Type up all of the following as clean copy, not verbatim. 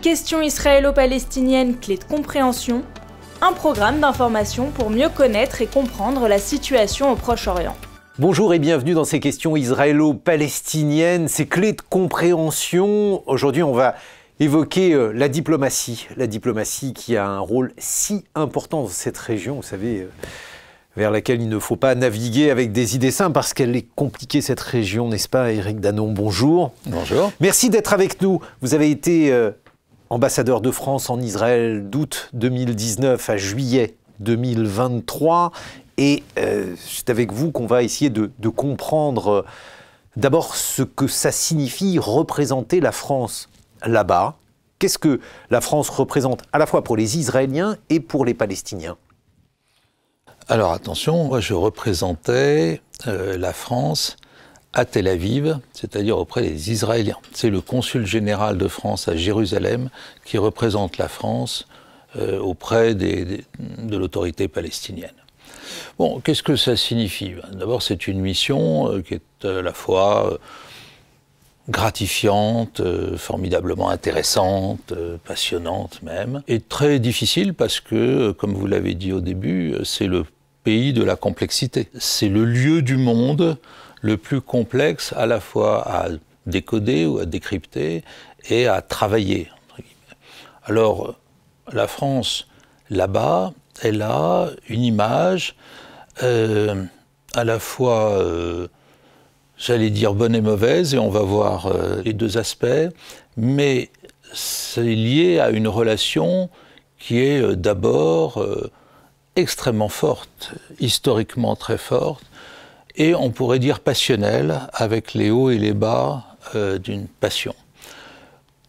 Questions israélo-palestiniennes, clés de compréhension, un programme d'information pour mieux connaître et comprendre la situation au Proche-Orient. Bonjour et bienvenue dans ces questions israélo-palestiniennes, ces clés de compréhension. Aujourd'hui, on va évoquer la diplomatie qui a un rôle si important dans cette région, vous savez, vers laquelle il ne faut pas naviguer avec des idées simples parce qu'elle est compliquée cette région, n'est-ce pas Éric Danon? Bonjour. Bonjour. Merci d'être avec nous. Vous avez été ambassadeur de France en Israël d'août 2019 à juillet 2023 et c'est avec vous qu'on va essayer de comprendre d'abord ce que ça signifie représenter la France là-bas. Qu'est-ce que la France représente à la fois pour les Israéliens et pour les Palestiniens? Alors attention, moi je représentais la France à Tel Aviv, c'est-à-dire auprès des Israéliens. C'est le consul général de France à Jérusalem qui représente la France auprès de l'autorité palestinienne. Bon, qu'est-ce que ça signifie? D'abord, c'est une mission qui est à la fois gratifiante, formidablement intéressante, passionnante même, et très difficile parce que, comme vous l'avez dit au début, c'est le pays de la complexité. C'est le lieu du monde le plus complexe à la fois à décoder ou à décrypter et à travailler. Alors, la France, là-bas, elle a une image à la fois, j'allais dire bonne et mauvaise, et on va voir les deux aspects, mais c'est lié à une relation qui est d'abord extrêmement forte, historiquement très forte, et on pourrait dire passionnelle, avec les hauts et les bas d'une passion.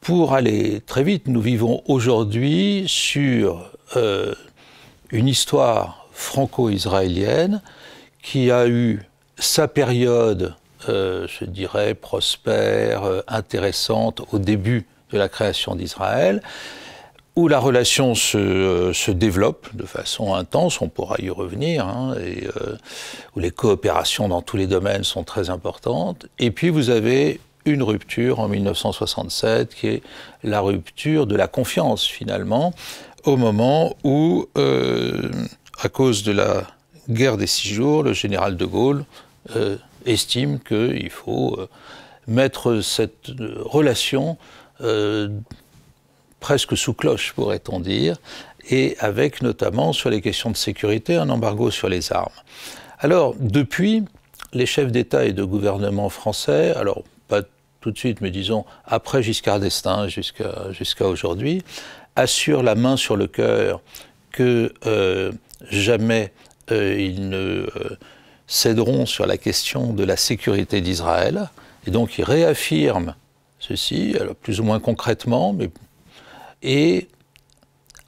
Pour aller très vite, nous vivons aujourd'hui sur une histoire franco-israélienne qui a eu sa période, je dirais, prospère, intéressante au début de la création d'Israël, où la relation se développe de façon intense, on pourra y revenir, et où les coopérations dans tous les domaines sont très importantes. Et puis vous avez une rupture en 1967, qui est la rupture de la confiance, finalement, au moment où, à cause de la guerre des 6 jours, le général de Gaulle estime qu'il faut mettre cette relation presque sous cloche, pourrait-on dire, et avec notamment sur les questions de sécurité un embargo sur les armes. Alors, depuis, les chefs d'État et de gouvernement français, alors pas tout de suite, mais disons après Giscard d'Estaing jusqu'à aujourd'hui, assurent la main sur le cœur que jamais ils ne céderont sur la question de la sécurité d'Israël, et donc ils réaffirment ceci, alors plus ou moins concrètement, et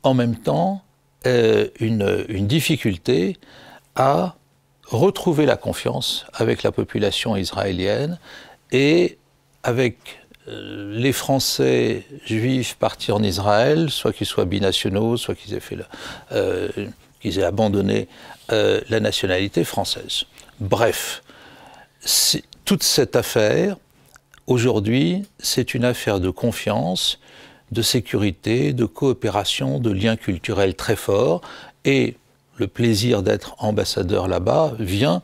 en même temps une difficulté à retrouver la confiance avec la population israélienne et avec les Français juifs partis en Israël, soit qu'ils soient binationaux, soit qu'ils aient abandonné la nationalité française. Bref, toute cette affaire, aujourd'hui, c'est une affaire de confiance, de sécurité, de coopération, de liens culturels très forts, et le plaisir d'être ambassadeur là-bas vient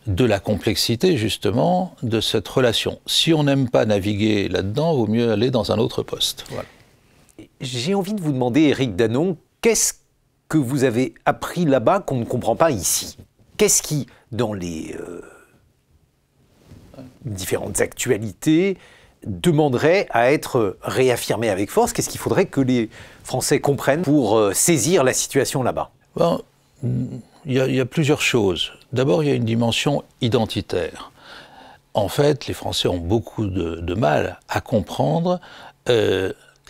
de la complexité, justement, de cette relation. Si on n'aime pas naviguer là-dedans, il vaut mieux aller dans un autre poste. Voilà. J'ai envie de vous demander, Éric Danon, qu'est-ce que vous avez appris là-bas qu'on ne comprend pas ici? Qu'est-ce qui, dans les différentes actualités, demanderait à être réaffirmé avec force? Qu'est-ce qu'il faudrait que les Français comprennent pour saisir la situation là-bas? Bon, il y a plusieurs choses. D'abord, il y a une dimension identitaire. En fait, les Français ont beaucoup de mal à comprendre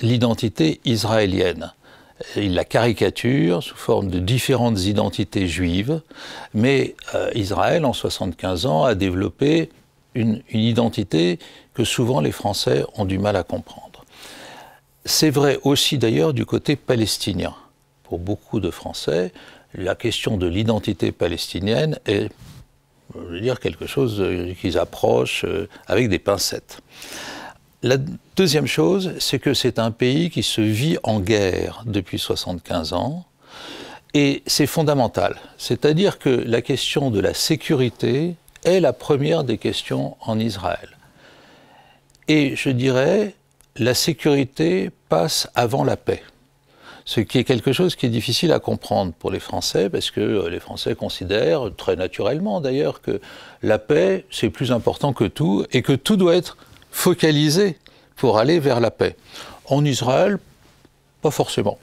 l'identité israélienne. Ils la caricaturent sous forme de différentes identités juives, mais Israël, en 75 ans, a développé une identité que souvent les Français ont du mal à comprendre. C'est vrai aussi d'ailleurs du côté palestinien. Pour beaucoup de Français, la question de l'identité palestinienne est, je veux dire, quelque chose qu'ils approchent avec des pincettes. La deuxième chose, c'est que c'est un pays qui se vit en guerre depuis 75 ans, et c'est fondamental. C'est-à-dire que la question de la sécurité est la première des questions en Israël. Et je dirais, la sécurité passe avant la paix. Ce qui est quelque chose qui est difficile à comprendre pour les Français, parce que les Français considèrent, très naturellement d'ailleurs, que la paix, c'est plus important que tout, et que tout doit être focalisé pour aller vers la paix. En Israël, pas forcément.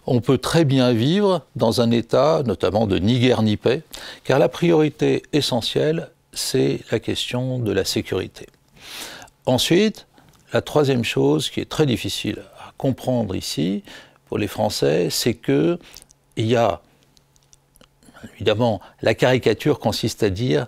On peut très bien vivre dans un état, notamment de ni guerre ni paix, car la priorité essentielle, c'est la question de la sécurité. Ensuite, la troisième chose qui est très difficile à comprendre ici, pour les Français, c'est qu'il y a, évidemment, la caricature consiste à dire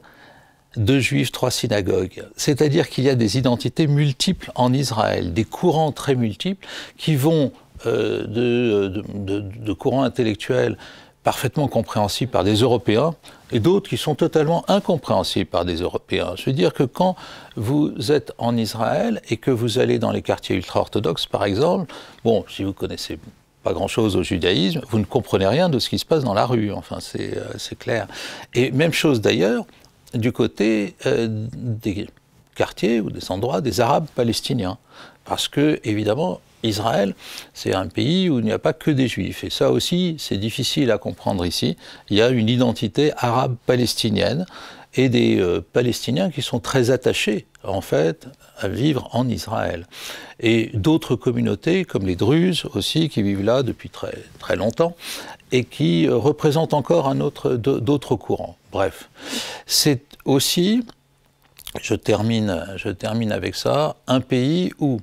2 juifs, 3 synagogues. C'est-à-dire qu'il y a des identités multiples en Israël, des courants très multiples qui vont de courants intellectuels parfaitement compréhensibles par des Européens et d'autres qui sont totalement incompréhensibles par des Européens. Je veux dire que quand vous êtes en Israël et que vous allez dans les quartiers ultra-orthodoxes, par exemple, bon, si vous connaissez pas grand-chose au judaïsme, vous ne comprenez rien de ce qui se passe dans la rue, enfin c'est clair. Et même chose d'ailleurs du côté des quartiers ou des endroits des Arabes palestiniens, parce que évidemment Israël, c'est un pays où il n'y a pas que des Juifs, et ça aussi c'est difficile à comprendre ici. Il y a une identité arabe palestinienne et des Palestiniens qui sont très attachés en fait à vivre en Israël. Et d'autres communautés, comme les Druzes aussi, qui vivent là depuis très, très longtemps, et qui représentent encore d'autres courants. Bref, c'est aussi, je termine avec ça, un pays où,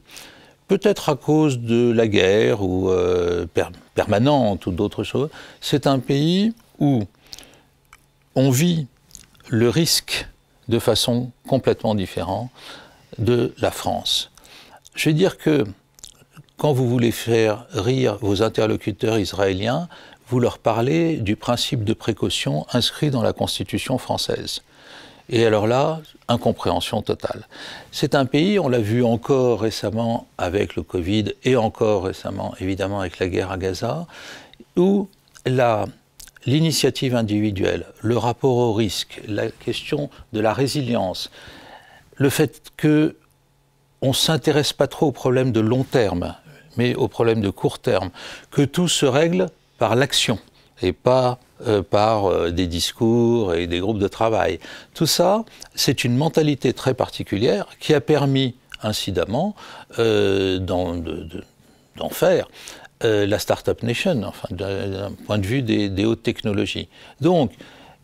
peut-être à cause de la guerre ou permanente ou d'autres choses, c'est un pays où on vit le risque de façon complètement différente de la France. Je veux dire que quand vous voulez faire rire vos interlocuteurs israéliens, vous leur parlez du principe de précaution inscrit dans la Constitution française. Et alors là, incompréhension totale. C'est un pays, on l'a vu encore récemment avec le Covid et encore récemment évidemment avec la guerre à Gaza, où l'initiative individuelle, le rapport au risque, la question de la résilience, le fait qu'on ne s'intéresse pas trop aux problèmes de long terme, mais aux problèmes de court terme, que tout se règle par l'action et pas par des discours et des groupes de travail. Tout ça, c'est une mentalité très particulière qui a permis incidemment d'en faire la Startup Nation, enfin, d'un point de vue des hautes technologies. Donc,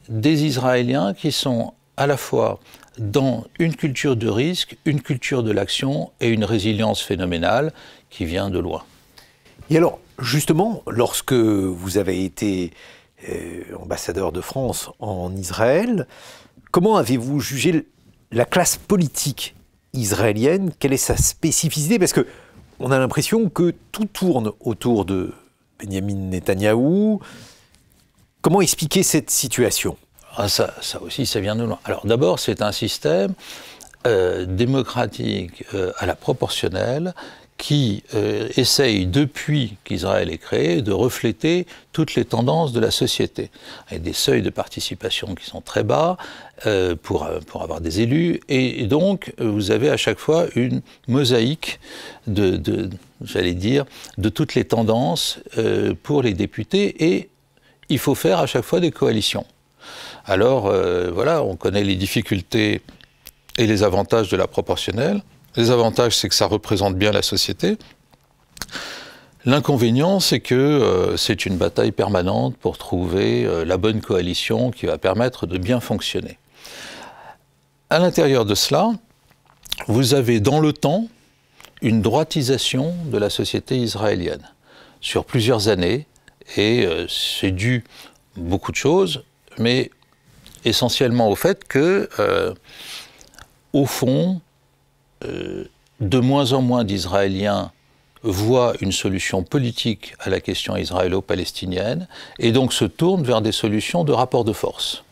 des Israéliens qui sont à la fois dans une culture de risque, une culture de l'action et une résilience phénoménale qui vient de loin. Et alors, justement, lorsque vous avez été ambassadeur de France en Israël, comment avez-vous jugé la classe politique israélienne? Quelle est sa spécificité? Parce que on a l'impression que tout tourne autour de Benjamin Netanyahou. Comment expliquer cette situation? Ça aussi, ça vient de loin. Alors d'abord, c'est un système démocratique à la proportionnelle qui essaye, depuis qu'Israël est créé, de refléter toutes les tendances de la société. Avec des seuils de participation qui sont très bas pour avoir des élus. Et donc, vous avez à chaque fois une mosaïque j'allais dire, de toutes les tendances pour les députés. Et il faut faire à chaque fois des coalitions. Alors, voilà, on connaît les difficultés et les avantages de la proportionnelle. Les avantages, c'est que ça représente bien la société. L'inconvénient, c'est que c'est une bataille permanente pour trouver la bonne coalition qui va permettre de bien fonctionner. À l'intérieur de cela, vous avez dans le temps une droitisation de la société israélienne sur plusieurs années, et c'est dû à beaucoup de choses, mais essentiellement au fait que, au fond, de moins en moins d'Israéliens voient une solution politique à la question israélo-palestinienne et donc se tournent vers des solutions de rapport de force.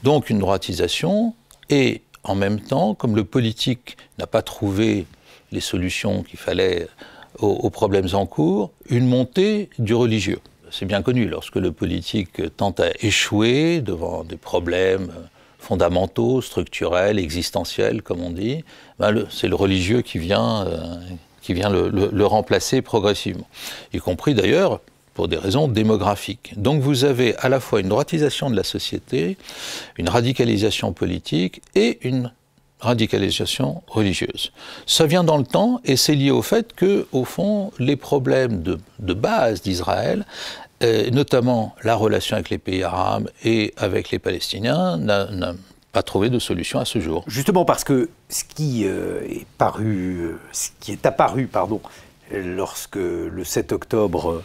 Donc une droitisation, et en même temps, comme le politique n'a pas trouvé les solutions qu'il fallait aux problèmes en cours, une montée du religieux. C'est bien connu, lorsque le politique tente à échouer devant des problèmes fondamentaux, structurels, existentiels, comme on dit, ben c'est le religieux qui vient le remplacer progressivement, y compris d'ailleurs pour des raisons démographiques. Donc vous avez à la fois une droitisation de la société, une radicalisation politique et une radicalisation religieuse. Ça vient dans le temps et c'est lié au fait que, au fond, les problèmes de base d'Israël, notamment la relation avec les pays arabes et avec les Palestiniens, n'a pas trouvé de solution à ce jour. Justement parce que ce qui est apparu, lorsque le 7 octobre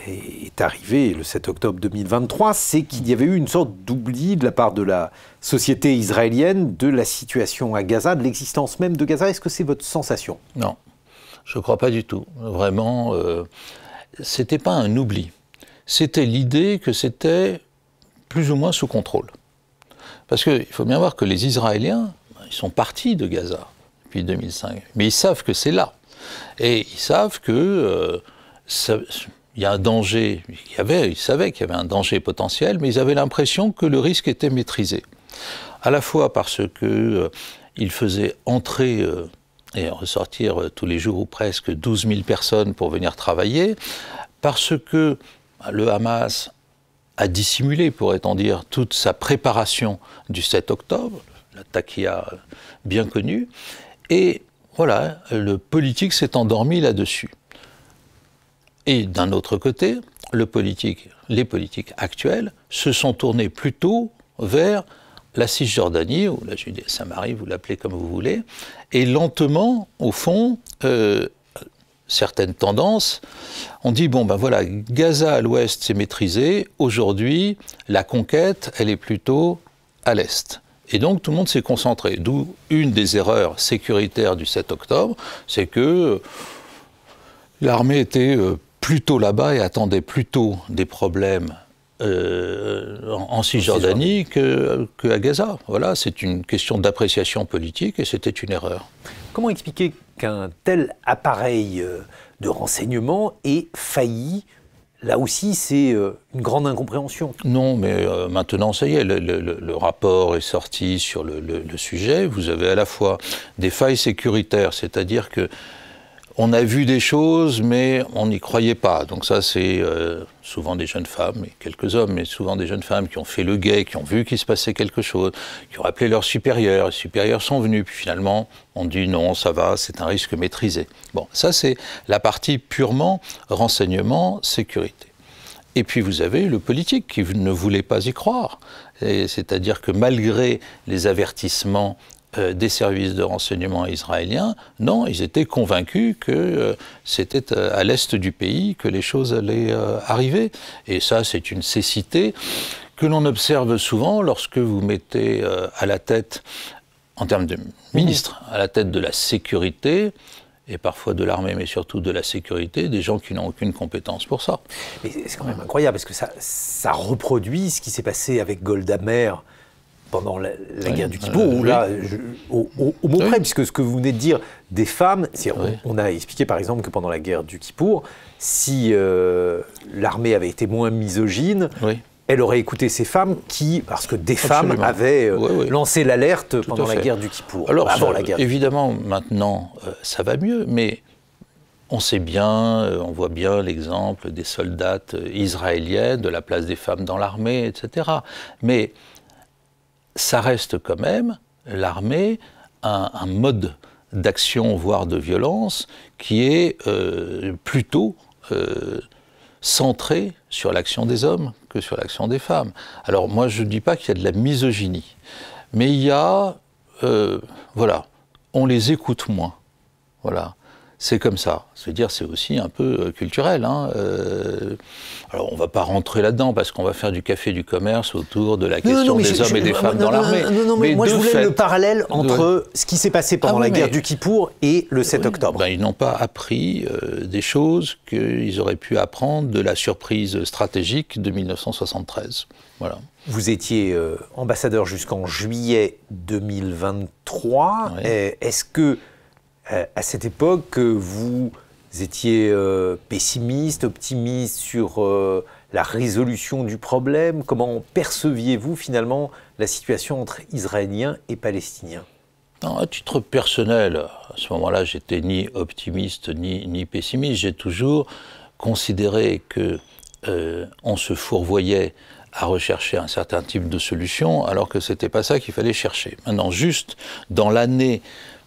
est arrivé, le 7 octobre 2023, c'est qu'il y avait eu une sorte d'oubli de la part de la société israélienne de la situation à Gaza, de l'existence même de Gaza. Est-ce que c'est votre sensation? Non, je ne crois pas du tout. Vraiment, c'était pas un oubli. C'était l'idée que c'était plus ou moins sous contrôle. Parce qu'il faut bien voir que les Israéliens, ils sont partis de Gaza depuis 2005, mais ils savent que c'est là. Et ils savent que il y a un danger, ils savaient qu'il y avait un danger potentiel, mais ils avaient l'impression que le risque était maîtrisé. À la fois parce qu'ils faisaient entrer et ressortir tous les jours ou presque 12 000 personnes pour venir travailler, parce que le Hamas a dissimulé, pourrait-on dire, toute sa préparation du 7 octobre, la taquilla bien connue, et voilà, le politique s'est endormi là-dessus. Et d'un autre côté, les politiques actuels se sont tournés plutôt vers la Cisjordanie, ou la Judée-Samarie, vous l'appelez comme vous voulez, et lentement, au fond, certaines tendances, on dit, bon ben voilà, Gaza à l'ouest c'est maîtrisé, aujourd'hui, la conquête, elle est plutôt à l'est. Et donc tout le monde s'est concentré, d'où une des erreurs sécuritaires du 7 octobre, c'est que l'armée était plutôt là-bas et attendait plutôt des problèmes en Cisjordanie qu'à Gaza. Voilà, c'est une question d'appréciation politique et c'était une erreur. Comment expliquer qu'un tel appareil de renseignement ait failli? Là aussi, c'est une grande incompréhension. Non, mais maintenant, ça y est, le rapport est sorti sur le sujet. Vous avez à la fois des failles sécuritaires, c'est-à-dire que on a vu des choses, mais on n'y croyait pas. Donc ça, c'est souvent des jeunes femmes, et quelques hommes, mais souvent des jeunes femmes qui ont fait le guet, qui ont vu qu'il se passait quelque chose, qui ont appelé leurs supérieurs. Les supérieurs sont venus, puis finalement, on dit non, ça va, c'est un risque maîtrisé. Bon, ça, c'est la partie purement renseignement, sécurité. Et puis vous avez le politique qui ne voulait pas y croire. C'est-à-dire que malgré les avertissements des services de renseignement israéliens, non, ils étaient convaincus que c'était à l'est du pays que les choses allaient arriver. Et ça, c'est une cécité que l'on observe souvent lorsque vous mettez à la tête, en termes de ministre, à la tête de la sécurité, et parfois de l'armée, mais surtout de la sécurité, des gens qui n'ont aucune compétence pour ça. Mais c'est quand même incroyable, parce que ça reproduit ce qui s'est passé avec Golda Meir pendant la guerre du Kippour, où là, au mot près, puisque ce que vous venez de dire des femmes, on a expliqué par exemple que pendant la guerre du Kippour, si l'armée avait été moins misogyne, elle aurait écouté ces femmes qui, parce que des femmes avaient lancé l'alerte pendant la guerre du Kippour. Alors, évidemment, maintenant, ça va mieux, mais on sait bien, on voit bien l'exemple des soldates israéliennes, de la place des femmes dans l'armée, etc. Mais ça reste quand même, l'armée, un mode d'action, voire de violence, qui est plutôt centré sur l'action des hommes que sur l'action des femmes. Alors moi, je ne dis pas qu'il y a de la misogynie, mais il y a, voilà, on les écoute moins, voilà. C'est comme ça. C'est-à-dire, c'est aussi un peu culturel. Hein. Alors, on ne va pas rentrer là-dedans, parce qu'on va faire du café du commerce autour de la question des hommes et des femmes dans l'armée. Non, mais moi, je voulais le parallèle entre ce qui s'est passé pendant la guerre du Kippour et le 7 octobre. Ben, ils n'ont pas appris des choses qu'ils auraient pu apprendre de la surprise stratégique de 1973. Voilà. Vous étiez ambassadeur jusqu'en juillet 2023. Est-ce que À cette époque, vous étiez pessimiste, optimiste sur la résolution du problème. Comment perceviez-vous finalement la situation entre Israéliens et Palestiniens? Non, à titre personnel, à ce moment-là, j'étais ni optimiste ni pessimiste. J'ai toujours considéré que on se fourvoyait à rechercher un certain type de solution, alors que c'était pas ça qu'il fallait chercher. Maintenant, juste dans l'année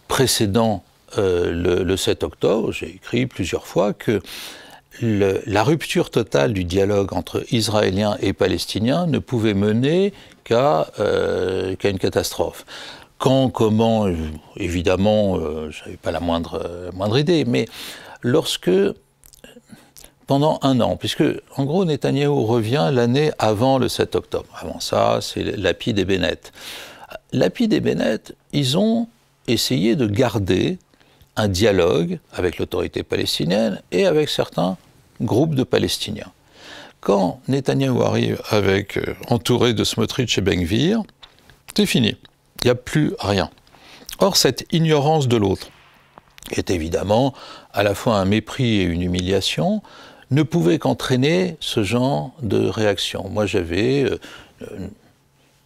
précédant le 7 octobre, j'ai écrit plusieurs fois que la rupture totale du dialogue entre Israéliens et Palestiniens ne pouvait mener qu'à une catastrophe. Quand, comment, évidemment, je n'avais pas la moindre idée, mais lorsque, pendant un an, puisque en gros Netanyahou revient l'année avant le 7 octobre, avant ça c'est Lapid et Bennett. Lapid et Bennett, ils ont essayé de garder un dialogue avec l'autorité palestinienne et avec certains groupes de Palestiniens. Quand Netanyahou arrive entouré de Smotrich et Ben-Gvir, c'est fini, il n'y a plus rien. Or, cette ignorance de l'autre est évidemment à la fois un mépris et une humiliation, ne pouvait qu'entraîner ce genre de réaction. Moi, j'avais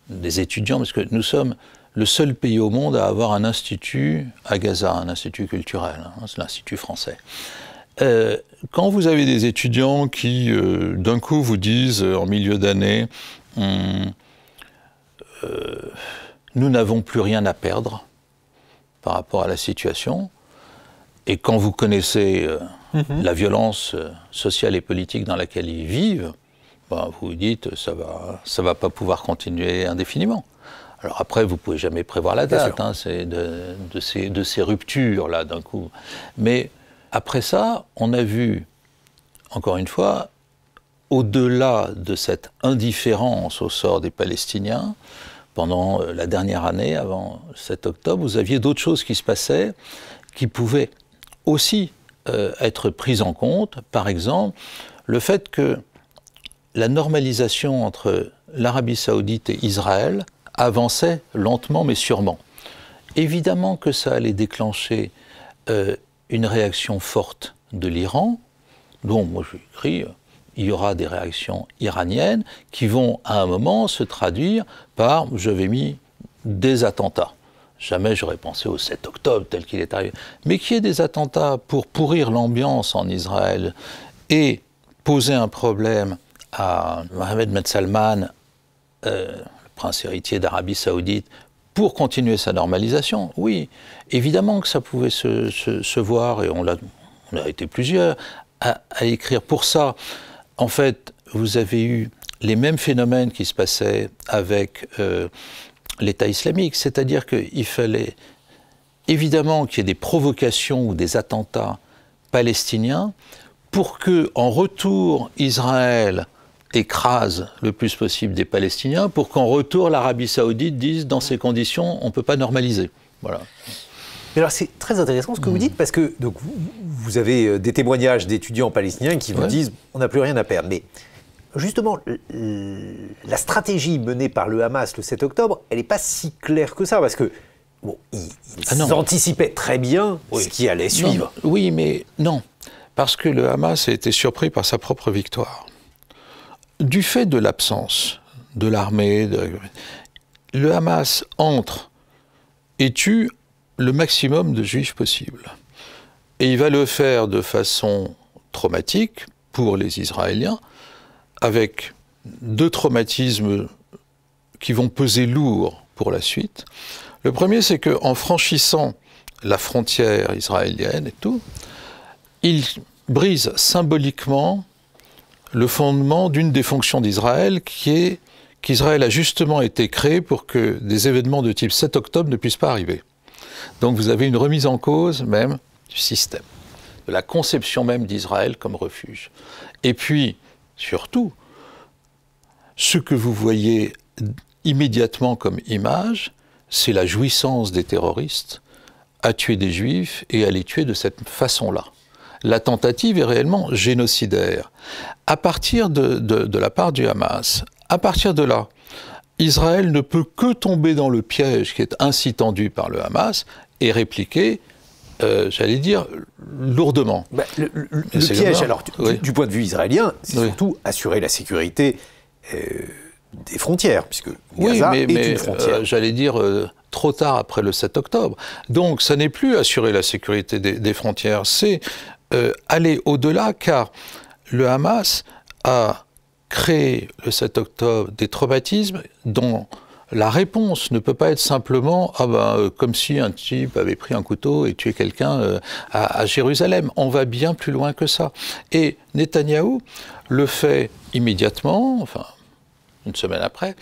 des étudiants, parce que nous sommes le seul pays au monde à avoir un institut à Gaza, un institut culturel, hein, c'est l'Institut français. Quand vous avez des étudiants qui, d'un coup, vous disent, en milieu d'année, nous n'avons plus rien à perdre par rapport à la situation, et quand vous connaissez la violence sociale et politique dans laquelle ils vivent, ben, vous vous dites, ça va pas pouvoir continuer indéfiniment. Alors après, vous ne pouvez jamais prévoir la date, hein, c'est de ces ruptures-là, d'un coup. Mais après ça, on a vu, encore une fois, au-delà de cette indifférence au sort des Palestiniens, pendant la dernière année, avant le 7 octobre, vous aviez d'autres choses qui se passaient, qui pouvaient aussi être prises en compte. Par exemple, le fait que la normalisation entre l'Arabie saoudite et Israël avançait lentement mais sûrement. Évidemment que ça allait déclencher une réaction forte de l'Iran, dont moi j'ai écrit, il y aura des réactions iraniennes qui vont à un moment se traduire par, j'avais mis, des attentats. Jamais j'aurais pensé au 7 octobre tel qu'il est arrivé. Mais qu'il y ait des attentats pour pourrir l'ambiance en Israël et poser un problème à Mohammed Ben Salman, le prince héritier d'Arabie Saoudite, pour continuer sa normalisation, oui, évidemment que ça pouvait se voir, et on a été plusieurs à écrire. Pour ça, en fait, vous avez eu les mêmes phénomènes qui se passaient avec l'État islamique, c'est-à-dire qu'il fallait évidemment qu'il y ait des provocations ou des attentats palestiniens pour que, en retour, Israël écrase le plus possible des Palestiniens, pour qu'en retour, l'Arabie Saoudite dise, dans ces conditions, on ne peut pas normaliser. Voilà. Mais alors c'est très intéressant ce que vous dites, parce que donc, vous avez des témoignages d'étudiants palestiniens qui vous disent on n'a plus rien à perdre. Mais justement, la stratégie menée par le Hamas le 7 octobre, elle n'est pas si claire que ça, parce que bon, ils anticipaient très bien ce qui allait suivre. Non, oui, mais non, parce que le Hamas a été surpris par sa propre victoire. Du fait de l'absence de l'armée, le Hamas entre et tue le maximum de juifs possible. Et il va le faire de façon traumatique pour les Israéliens, avec deux traumatismes qui vont peser lourd pour la suite. Le premier, c'est qu'en franchissant la frontière israélienne et tout, il brise symboliquement le fondement d'une des fonctions d'Israël, qui est qu'Israël a justement été créé pour que des événements de type 7 octobre ne puissent pas arriver. Donc vous avez une remise en cause même du système, de la conception même d'Israël comme refuge. Et puis, surtout, ce que vous voyez immédiatement comme image, c'est la jouissance des terroristes à tuer des juifs et à les tuer de cette façon-là. La tentative est réellement génocidaire. À partir de la part du Hamas, à partir de là, Israël ne peut que tomber dans le piège qui est ainsi tendu par le Hamas et répliquer j'allais dire, lourdement. Le piège, alors, du point de vue israélien, c'est surtout assurer la sécurité des frontières, puisque Gaza est une frontière. J'allais dire trop tard après le 7 octobre. Donc, ça n'est plus assurer la sécurité des frontières, c'est aller au-delà, car le Hamas a créé le 7 octobre des traumatismes dont la réponse ne peut pas être simplement comme si un type avait pris un couteau et tué quelqu'un à Jérusalem. On va bien plus loin que ça. Et Netanyahou le fait immédiatement, enfin une semaine après,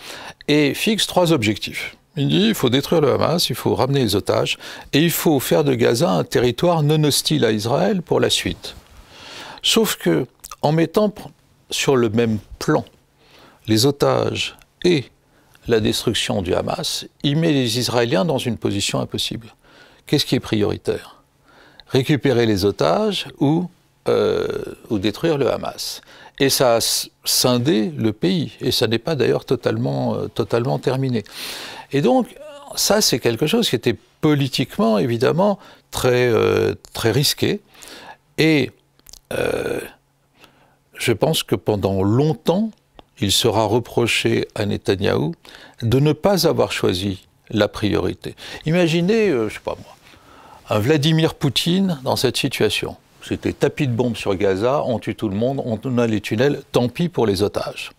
et fixe 3 objectifs. Il dit il faut détruire le Hamas, il faut ramener les otages, et il faut faire de Gaza un territoire non hostile à Israël pour la suite. Sauf que, en mettant sur le même plan les otages et la destruction du Hamas, il met les Israéliens dans une position impossible. Qu'est-ce qui est prioritaire? Récupérer les otages ou détruire le Hamas. Et ça a scindé le pays, et ça n'est pas d'ailleurs totalement terminé. Et donc, ça c'est quelque chose qui était politiquement, évidemment, très risqué. Et je pense que pendant longtemps, il sera reproché à Netanyahou de ne pas avoir choisi la priorité. Imaginez, je ne sais pas moi, un Vladimir Poutine dans cette situation. C'était tapis de bombes sur Gaza, on tue tout le monde, on a les tunnels, tant pis pour les otages.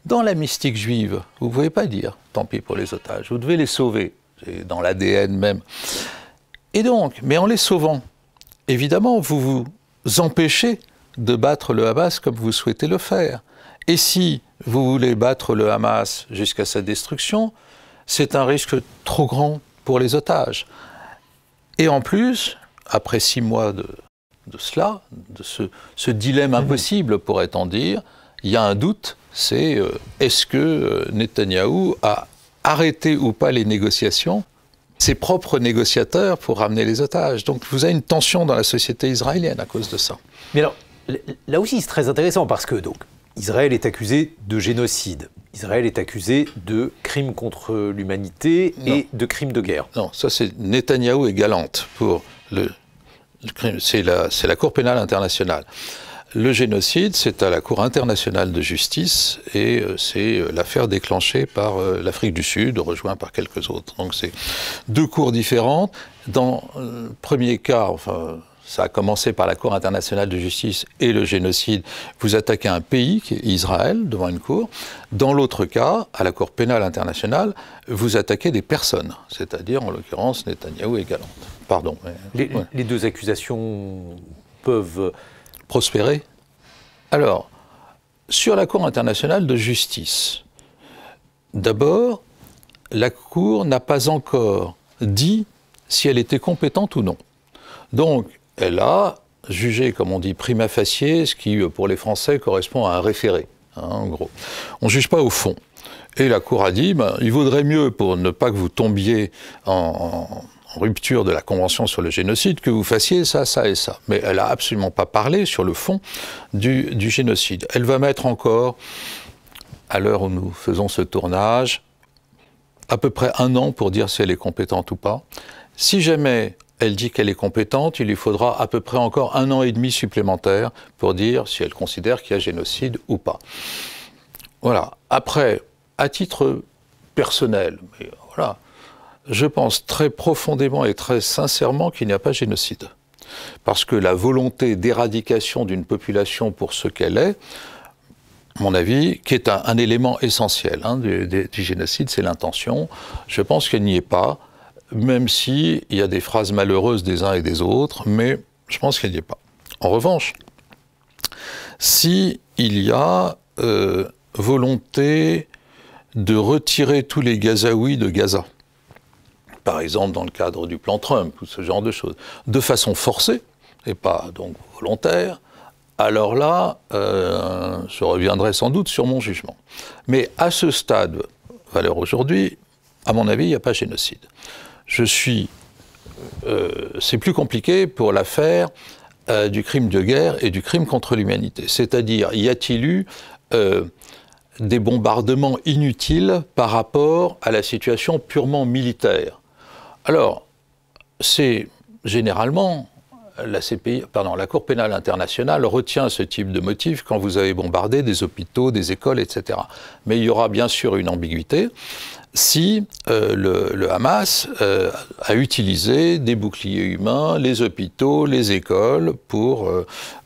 Dans la mystique juive, vous ne pouvez pas dire tant pis pour les otages, vous devez les sauver, c'est dans l'ADN même. Et donc, mais en les sauvant, évidemment, vous vous empêchez de battre le Hamas comme vous souhaitez le faire. Et si vous voulez battre le Hamas jusqu'à sa destruction, c'est un risque trop grand pour les otages. Et en plus, après 6 mois de cela, de ce dilemme impossible, pourrait-on dire, il y a un doute, c'est est-ce que Netanyahou a arrêté ou pas les négociations, ses propres négociateurs pour ramener les otages. Donc vous avez une tension dans la société israélienne à cause de ça. Mais alors, là aussi c'est très intéressant parce que donc, Israël est accusé de génocide. Israël est accusé de crimes contre l'humanité et de crimes de guerre. Non, ça c'est Netanyahou et Galante pour le crime. C'est la Cour pénale internationale. Le génocide, c'est à la Cour internationale de justice et c'est l'affaire déclenchée par l'Afrique du Sud, rejoint par quelques autres. Donc c'est 2 cours différentes. Dans le premier cas, enfin, ça a commencé par la Cour internationale de justice et le génocide. Vous attaquez un pays, qui est Israël, devant une cour. Dans l'autre cas, à la Cour pénale internationale, vous attaquez des personnes, c'est-à-dire en l'occurrence Netanyahou et Galante. Pardon. Mais, les 2 accusations peuvent prospérer. Alors, sur la Cour internationale de justice, d'abord, la Cour n'a pas encore dit si elle était compétente ou non. Donc, elle a jugé, comme on dit, prima facie, ce qui, pour les Français, correspond à un référé, hein, en gros. On ne juge pas au fond. Et la Cour a dit, il vaudrait mieux, pour ne pas que vous tombiez en rupture de la Convention sur le génocide, que vous fassiez ça, ça et ça. Mais elle n'a absolument pas parlé sur le fond du génocide. Elle va mettre encore, à l'heure où nous faisons ce tournage, à peu près 1 an pour dire si elle est compétente ou pas. Si jamais elle dit qu'elle est compétente, il lui faudra à peu près encore 1 an et demi supplémentaire pour dire si elle considère qu'il y a génocide ou pas. Voilà. Après, à titre personnel, mais voilà, je pense très profondément et très sincèrement qu'il n'y a pas génocide. Parce que la volonté d'éradication d'une population pour ce qu'elle est, à mon avis, qui est un élément essentiel du génocide, c'est l'intention. Je pense qu'elle n'y est pas, même s'il y a des phrases malheureuses des uns et des autres, mais je pense qu'elle n'y est pas. En revanche, s'il y a volonté de retirer tous les Gazaouis de Gaza, par exemple dans le cadre du plan Trump ou ce genre de choses, de façon forcée, et pas donc volontaire, alors là, je reviendrai sans doute sur mon jugement. Mais à ce stade, valeur aujourd'hui, à mon avis, il n'y a pas génocide. C'est plus compliqué pour l'affaire du crime de guerre et du crime contre l'humanité. C'est-à-dire, y a-t-il eu des bombardements inutiles par rapport à la situation purement militaire? Alors, c'est généralement, la Cour pénale internationale retient ce type de motif quand vous avez bombardé des hôpitaux, des écoles, etc. Mais il y aura bien sûr une ambiguïté si le Hamas a utilisé des boucliers humains, les hôpitaux, les écoles pour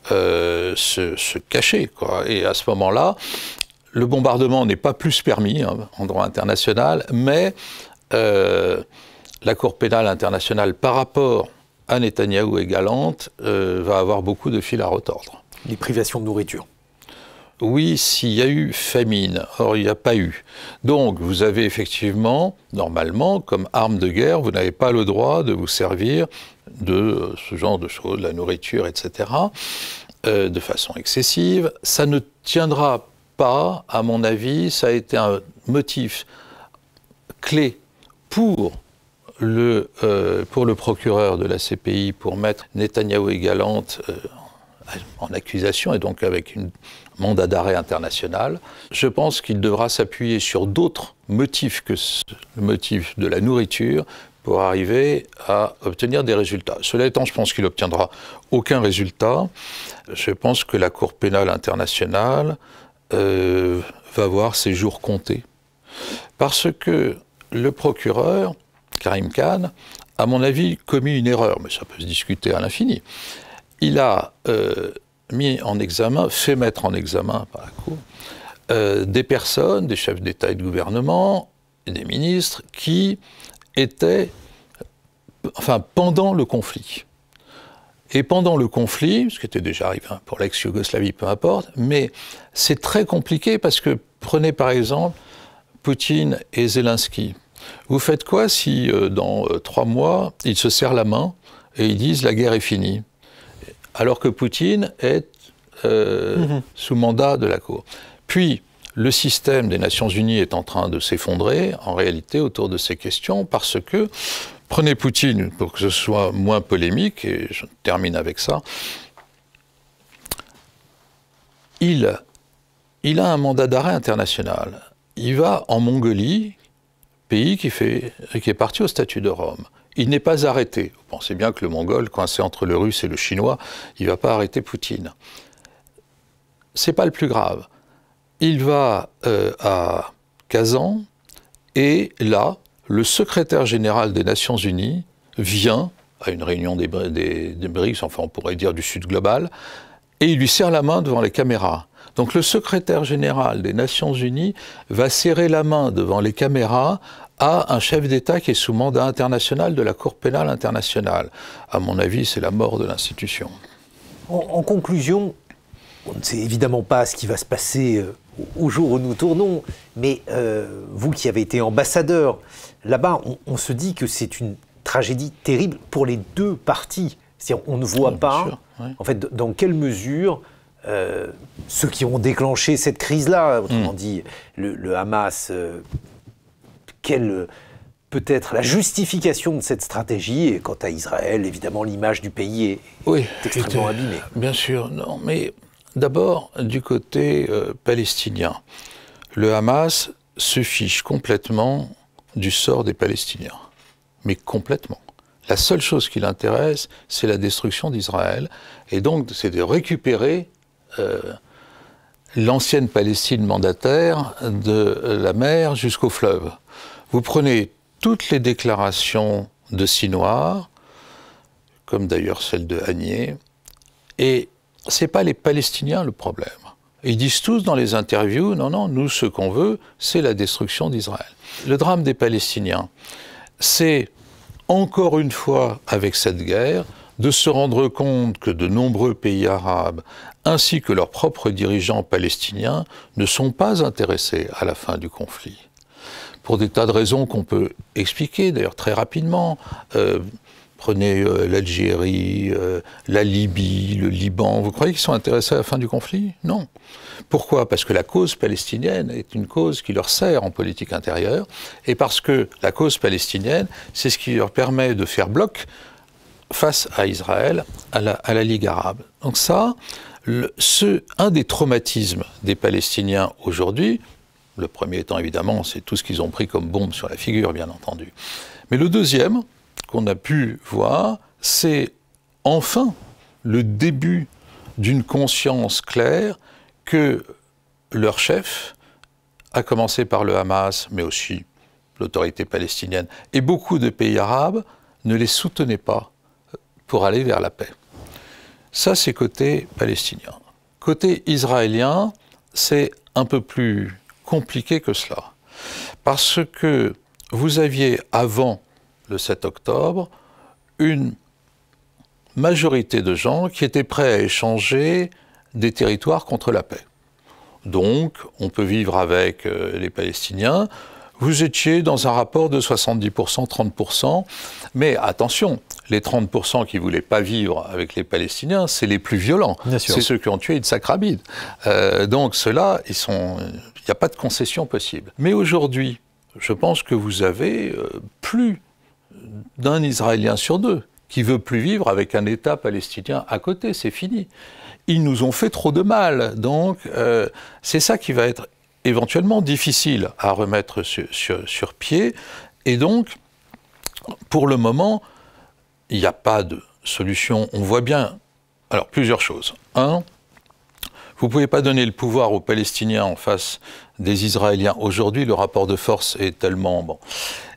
se cacher, quoi. Et à ce moment-là, le bombardement n'est pas plus permis en droit international, mais la Cour pénale internationale, par rapport à Netanyahou et Galante, va avoir beaucoup de fil à retordre. Les privations de nourriture. Oui, s'il y a eu famine. Or, il n'y a pas eu. Donc, vous avez effectivement, normalement, comme arme de guerre, vous n'avez pas le droit de vous servir de ce genre de choses, la nourriture, etc., de façon excessive. Ça ne tiendra pas, à mon avis. Ça a été un motif clé pour le procureur de la CPI pour mettre Netanyahou et Galante en accusation et donc avec un mandat d'arrêt international. Je pense qu'il devra s'appuyer sur d'autres motifs que le motif de la nourriture pour arriver à obtenir des résultats. Cela étant, je pense qu'il n'obtiendra aucun résultat. Je pense que la Cour pénale internationale va voir ses jours comptés. Parce que le procureur, Karim Khan, à mon avis, commis une erreur, mais ça peut se discuter à l'infini. Il a fait mettre en examen par la Cour des personnes, des chefs d'État et de gouvernement, et des ministres qui étaient, pendant le conflit. Et pendant le conflit, ce qui était déjà arrivé pour l'ex-Yougoslavie, peu importe, mais c'est très compliqué parce que, prenez par exemple Poutine et Zelensky. Vous faites quoi si dans 3 mois, ils se serrent la main et ils disent la guerre est finie, alors que Poutine est sous mandat de la Cour. Puis, le système des Nations Unies est en train de s'effondrer, en réalité, autour de ces questions, parce que, prenez Poutine, pour que ce soit moins polémique, et je termine avec ça, il a un mandat d'arrêt international. Il va en Mongolie, pays qui est parti au statut de Rome. Il n'est pas arrêté. Vous pensez bien que le Mongol, coincé entre le Russe et le Chinois, il ne va pas arrêter Poutine. Ce n'est pas le plus grave. Il va à Kazan, et là, le secrétaire général des Nations Unies vient à une réunion des BRICS, enfin on pourrait dire du Sud global, et il lui serre la main devant les caméras. Donc le secrétaire général des Nations Unies va serrer la main devant les caméras à un chef d'État qui est sous mandat international de la Cour pénale internationale. À mon avis, c'est la mort de l'institution. En conclusion, on ne sait évidemment pas ce qui va se passer au jour où nous tournons, mais vous qui avez été ambassadeur là-bas, on se dit que c'est une tragédie terrible pour les deux parties. C'est-à-dire, on ne voit pas, en fait, dans quelle mesure ceux qui ont déclenché cette crise-là, autrement dit le Hamas, quelle peut être la justification de cette stratégie. Et quant à Israël, évidemment, l'image du pays est extrêmement abîmée. Bien sûr, non, mais d'abord, du côté palestinien, le Hamas se fiche complètement du sort des Palestiniens, mais complètement. La seule chose qui l'intéresse, c'est la destruction d'Israël, et donc c'est de récupérer l'ancienne Palestine mandataire de la mer jusqu'au fleuve. Vous prenez toutes les déclarations de Sinoir, comme d'ailleurs celle de Hanier, et ce n'est pas les Palestiniens le problème. Ils disent tous dans les interviews, non, non, nous ce qu'on veut, c'est la destruction d'Israël. Le drame des Palestiniens, c'est encore une fois avec cette guerre, de se rendre compte que de nombreux pays arabes, ainsi que leurs propres dirigeants palestiniens, ne sont pas intéressés à la fin du conflit. Pour des tas de raisons qu'on peut expliquer, d'ailleurs très rapidement. Prenez l'Algérie, la Libye, le Liban. Vous croyez qu'ils sont intéressés à la fin du conflit? Non. Pourquoi? Parce que la cause palestinienne est une cause qui leur sert en politique intérieure, et parce que la cause palestinienne, c'est ce qui leur permet de faire bloc face à Israël, à la Ligue arabe. Donc ça, un des traumatismes des Palestiniens aujourd'hui, le premier étant évidemment, c'est tout ce qu'ils ont pris comme bombe sur la figure, bien entendu. Mais le deuxième, qu'on a pu voir, c'est enfin le début d'une conscience claire que leur chef, à commencer par le Hamas, mais aussi l'autorité palestinienne, et beaucoup de pays arabes, ne les soutenaient pas pour aller vers la paix. Ça, c'est côté palestinien. Côté israélien, c'est un peu plus compliqué que cela. Parce que vous aviez, avant le 7 octobre, une majorité de gens qui étaient prêts à échanger des territoires contre la paix. Donc, on peut vivre avec les Palestiniens. Vous étiez dans un rapport de 70%, 30%, mais attention, les 30% qui ne voulaient pas vivre avec les Palestiniens, c'est les plus violents. C'est ceux qui ont tué Yitzhak Rabin. Donc ceux-là, il n'y a pas de concession possible. Mais aujourd'hui, je pense que vous avez plus d'un Israélien sur deux qui veut plus vivre avec un État palestinien à côté, c'est fini. Ils nous ont fait trop de mal, donc c'est ça qui va être éventuellement difficile à remettre sur pied, et donc, pour le moment, il n'y a pas de solution. On voit bien, alors plusieurs choses. Un, vous ne pouvez pas donner le pouvoir aux Palestiniens en face des Israéliens. Aujourd'hui, le rapport de force est tellement bon.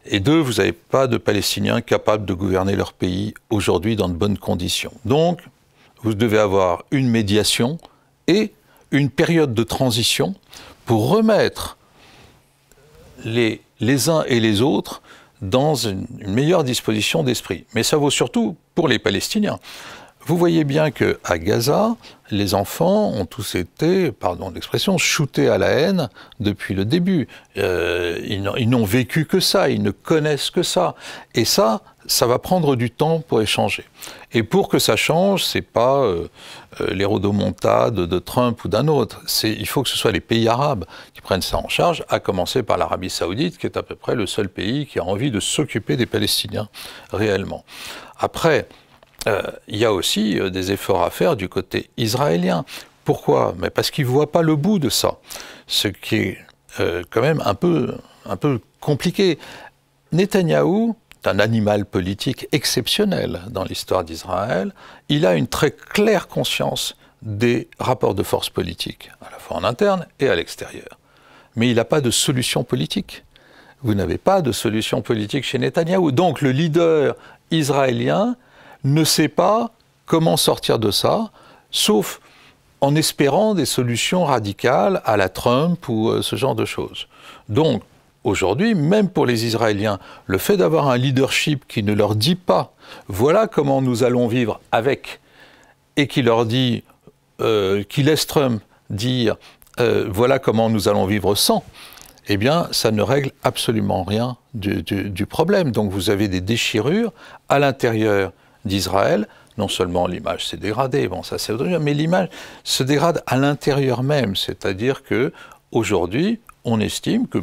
Et deux, vous n'avez pas de Palestiniens capables de gouverner leur pays aujourd'hui dans de bonnes conditions. Donc, vous devez avoir une médiation et une période de transition pour remettre les uns et les autres dans une meilleure disposition d'esprit. Mais ça vaut surtout pour les Palestiniens. Vous voyez bien qu'à Gaza, les enfants ont tous été, pardon l'expression, shootés à la haine depuis le début. Ils n'ont vécu que ça, ils ne connaissent que ça. Et ça va prendre du temps pour échanger. Et pour que ça change, c'est pas les rodomontades de Trump ou d'un autre. Il faut que ce soit les pays arabes qui prennent ça en charge, à commencer par l'Arabie Saoudite, qui est à peu près le seul pays qui a envie de s'occuper des Palestiniens réellement. Après, il y a aussi des efforts à faire du côté israélien. Pourquoi? Mais parce qu'ils ne voient pas le bout de ça. Ce qui est quand même un peu compliqué. Netanyahou est un animal politique exceptionnel dans l'histoire d'Israël. Il a une très claire conscience des rapports de force politiques, à la fois en interne et à l'extérieur. Mais il n'a pas de solution politique. Vous n'avez pas de solution politique chez Netanyahou. Donc le leader israélien ne sait pas comment sortir de ça, sauf en espérant des solutions radicales à la Trump ou ce genre de choses. Donc, aujourd'hui, même pour les Israéliens, le fait d'avoir un leadership qui ne leur dit pas « voilà comment nous allons vivre avec » et qui leur dit, qui laisse Trump dire « voilà comment nous allons vivre sans », eh bien, ça ne règle absolument rien du problème. Donc, vous avez des déchirures à l'intérieur d'Israël. Non seulement l'image s'est dégradée, bon ça c'est autre chose, mais l'image se dégrade à l'intérieur même, c'est-à-dire que aujourd'hui, on estime que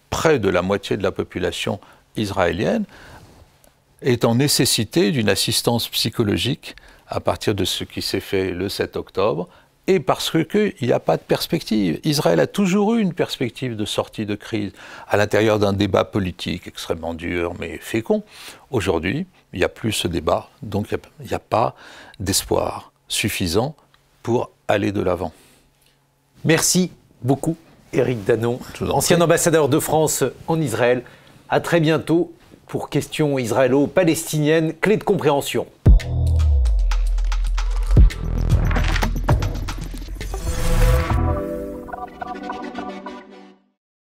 près de la moitié de la population israélienne est en nécessité d'une assistance psychologique à partir de ce qui s'est fait le 7 octobre, et parce qu'il n'y a pas de perspective. Israël a toujours eu une perspective de sortie de crise à l'intérieur d'un débat politique extrêmement dur mais fécond. Aujourd'hui, il n'y a plus ce débat, donc il n'y a pas d'espoir suffisant pour aller de l'avant. Merci beaucoup, Éric Danon, ancien ambassadeur de France en Israël. À très bientôt pour Questions israélo-palestiniennes, clé de compréhension.